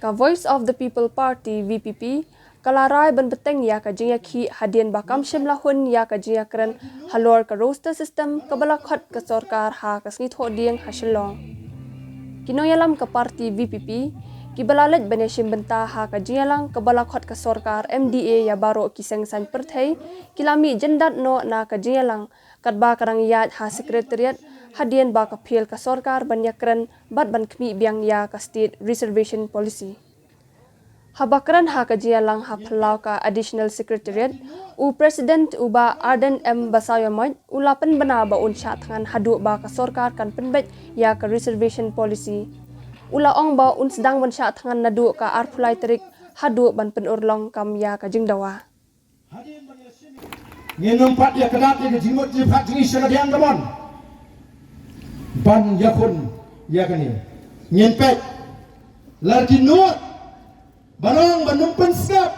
Ka Voice of the People Party VPP kalarai ban beteng ya ka jingya khi hadien bakam shimla hun ya ka jingya kran halor ka roster system ka bala khat ka sarkar ha ka sngi tho dieng hasilong kinoyalam ka party VPP ki balalet bane shimbenta ha ka jingyalang ka bala khat ka sarkar MDA ya baro kiseng san perthai kilami jendat no na ka jingyalang katba karang yat ha secretariat hadien ba ka phel ka sarkar banyakran bat ban khmi biang ya ka state reservation policy habakran ha ka jialang ha phalau ka additional secretariat u president uba Arden M Basayomaj ulapan bana ba unsha thangan hadu ba ka sarkar kan penbet ya ka reservation policy ula ong ba unsdang ban sha thangan nadu ka arphulai tarik hadu ban penurlong kam ya ka jingdawa ngenum pat ya kedat ya jimut ji phat jingi syagadian gamon ban yakun ya kani nyenpet larki nuat banong banumpen skap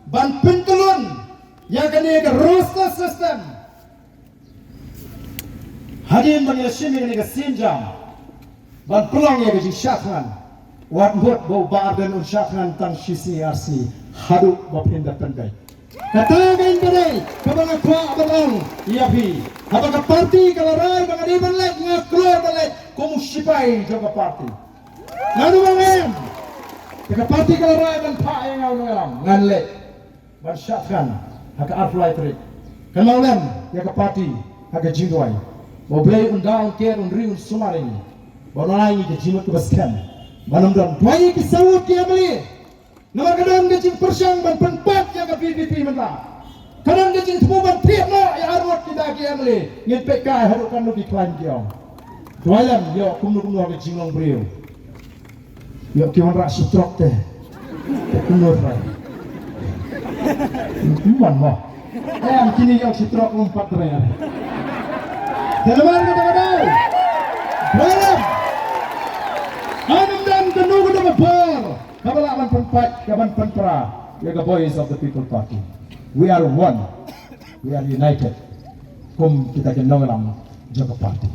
ban pentelun ya kani ke roster system hadin ban yashimi ni ke sinjam ban pelang ya ke syakhan wat buat bau barden un syakhan tang CCRC hadu bapinda pendai katagan kadai kabanga kwa abang iapi habaka parti kalarai bangadi banlek ngaklor banlek komu sipai jaga parti ngadu bangem jaka parti kalarai ban pa yang ngau ngalam nganlek ban syatkan haka arflai trik kan maulem jaka parti haka jingwai moblei undang ker unri un sumarini bonai ni jimut baskan banamdam dwai kisawut ki amli nama kadang gajing persang ban penpat yang ke PVP mentah kadang gajing semua ban tiap no ya arwat kita ki amli ngin pekai harukan lu di klan kiong doalan yo kumnu gajing long brio yo kiwan rak sutrok teh kumnu rai kuman mo yang kini yo sutrok umpat rai teman kadang doalan anam dan kenu kedua ber kabalaman penpat kaban penpra ya the voice of the people party we are one we are united kum kita kenal dalam jaga parti